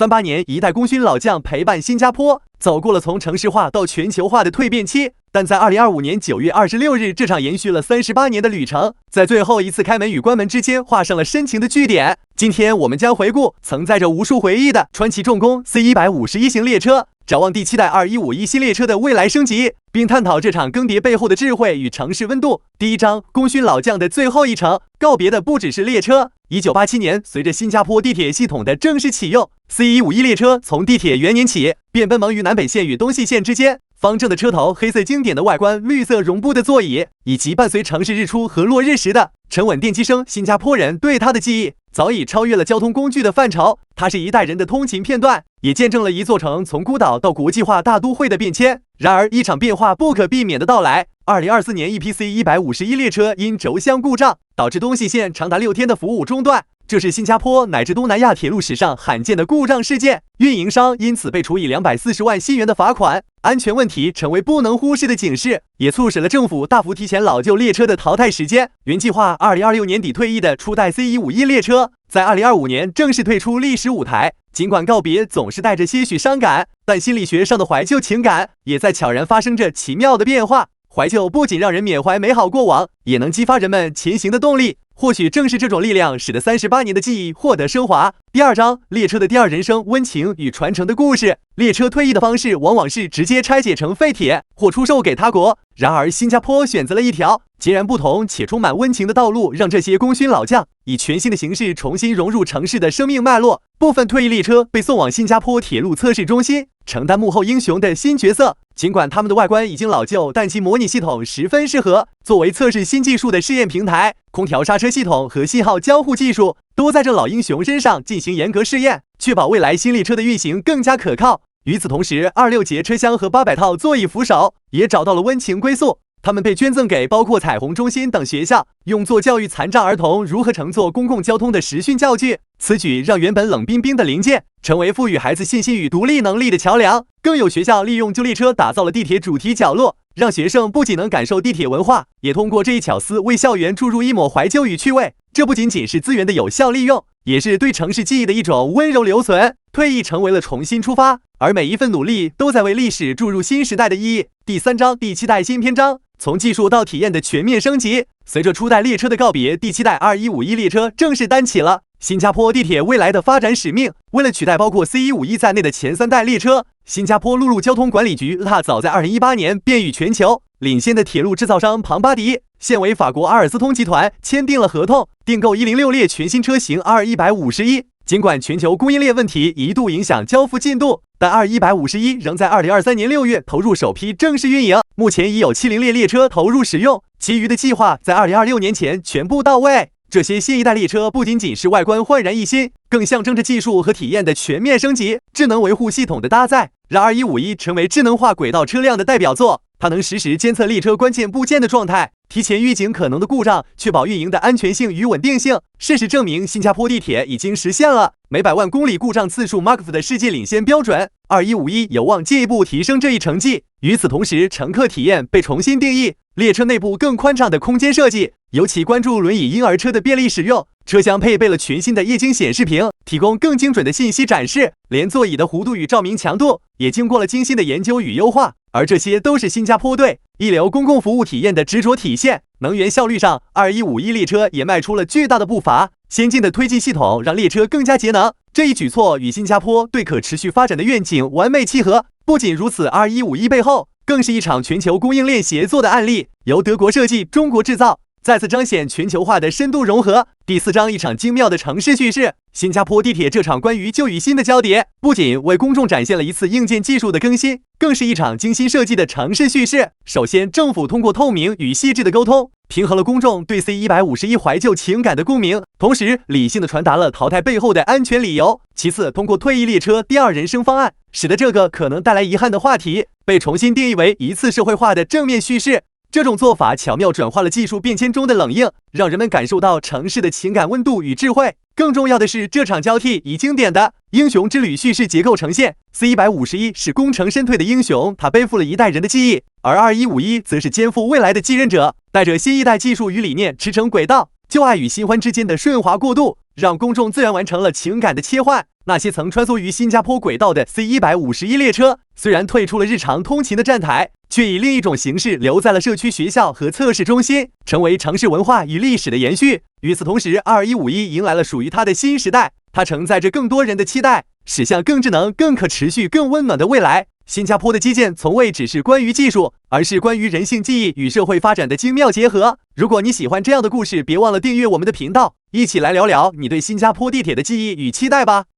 38年，一代功勋老将陪伴新加坡走过了从城市化到全球化的蜕变期，但在2025年9月26日，这场延续了38年的旅程，在最后一次开门与关门之间画上了深情的句点。今天我们将回顾曾载着无数回忆的川崎重工 C151型列车，展望第7代2151新列车的未来升级，并探讨这场更迭背后的智慧与城市温度。第1章，功勋老将的最后一程，告别的不只是列车。1987年，随着新加坡地铁系统的正式启用， C151列车从地铁元年起便奔忙于南北线与东西线之间。方正的车头，黑色经典的外观，绿色绒布的座椅，以及伴随城市日出和落日时的沉稳电机声，新加坡人对它的记忆早已超越了交通工具的范畴。它是一代人的通勤片段，也见证了一座城从孤岛到国际化大都会的变迁。然而，一场变化不可避免的到来。2024年，一批 C151列车因轴箱故障，导致东西线长达6天的服务中断。这是新加坡乃至东南亚铁路史上罕见的故障事件，运营商因此被处以240万新元的罚款。安全问题成为不能忽视的警示，也促使了政府大幅提前老旧列车的淘汰时间。原计划2026年底退役的初代 C151列车，在2025年正式退出历史舞台。尽管告别总是带着些许伤感，但心理学上的怀旧情感也在悄然发生着奇妙的变化。怀旧不仅让人缅怀美好过往，也能激发人们前行的动力。或许正是这种力量，使得38年的记忆获得升华。第2章，列车的第二人生，温情与传承的故事。列车退役的方式往往是直接拆解成废铁，或出售给他国。然而，新加坡选择了一条截然不同且充满温情的道路，让这些功勋老将以全新的形式重新融入城市的生命脉络。部分退役列车被送往新加坡铁路测试中心，承担幕后英雄的新角色。尽管他们的外观已经老旧，但其模拟系统十分适合作为测试新技术的试验平台。空调刹车系统和信号交互技术都在这老英雄身上进行严格试验，确保未来新列车的运行更加可靠。与此同时，26节车厢和800套座椅扶手也找到了温情归宿。他们被捐赠给包括彩虹中心等学校，用作教育残障儿童如何乘坐公共交通的实训教具。此举让原本冷冰冰的零件成为赋予孩子信心与独立能力的桥梁。更有学校利用旧列车打造了地铁主题角落，让学生不仅能感受地铁文化，也通过这一巧思为校园注入一抹怀旧与趣味。这不仅仅是资源的有效利用，也是对城市记忆的一种温柔留存。退役成为了重新出发，而每一份努力都在为历史注入新时代的意义。第3章，第7代新篇章，从技术到体验的全面升级。随着初代列车的告别，第7代2151列车正式担起了新加坡地铁未来的发展使命。为了取代包括 C151在内的前3代列车，新加坡陆路交通管理局早在2018年便与全球领先的铁路制造商庞巴迪，现为法国阿尔斯通集团签订了合同，订购106列全新车型2151。尽管全球供应链问题一度影响交付进度，但2151仍在2023年6月投入首批正式运营。目前已有70列列车投入使用，其余的计划在2026年前全部到位。这些新一代列车不仅仅是外观焕然一新，更象征着技术和体验的全面升级。智能维护系统的搭载让2151成为智能化轨道车辆的代表作。它能实时监测列车关键部件的状态，提前预警可能的故障，确保运营的安全性与稳定性。事实证明，新加坡地铁已经实现了每100万公里故障次数 Mach 的世界领先标准。2151有望进一步提升这一成绩。与此同时，乘客体验被重新定义，列车内部更宽敞的空间设计，尤其关注轮椅婴儿车的便利使用。车厢配备了全新的液晶显示屏，提供更精准的信息展示，连座椅的弧度与照明强度也经过了精心的研究与优化。而这些都是新加坡对一流公共服务体验的执着体现。能源效率上，2151列车也迈出了巨大的步伐，先进的推进系统让列车更加节能。这一举措与新加坡对可持续发展的愿景完美契合。不仅如此，2151背后更是一场全球供应链协作的案例，由德国设计、中国制造，再次彰显全球化的深度融合。第4章，一场精妙的城市叙事。新加坡地铁这场关于旧与新的交叠，不仅为公众展现了一次硬件技术的更新，更是一场精心设计的城市叙事。首先，政府通过透明与细致的沟通，平衡了公众对 C151怀旧情感的共鸣，同时理性地传达了淘汰背后的安全理由。其次，通过退役列车第2人生方案，使得这个可能带来遗憾的话题被重新定义为一次社会化的正面叙事。这种做法巧妙转化了技术变迁中的冷硬，让人们感受到城市的情感温度与智慧。更重要的是，这场交替以经典的英雄之旅叙事结构呈现。C151是功成身退的英雄，他背负了一代人的记忆，而2151则是肩负未来的继任者，带着新一代技术与理念驰骋轨道。旧爱与新欢之间的顺滑过渡，让公众自然完成了情感的切换。那些曾穿梭于新加坡轨道的 C151列车，虽然退出了日常通勤的站台，却以另一种形式留在了社区学校和测试中心，成为城市文化与历史的延续。与此同时，2151迎来了属于它的新时代，它承载着更多人的期待，驶向更智能、更可持续、更温暖的未来。新加坡的基建从未只是关于技术，而是关于人性记忆与社会发展的精妙结合。如果你喜欢这样的故事，别忘了订阅我们的频道，一起来聊聊你对新加坡地铁的记忆与期待吧。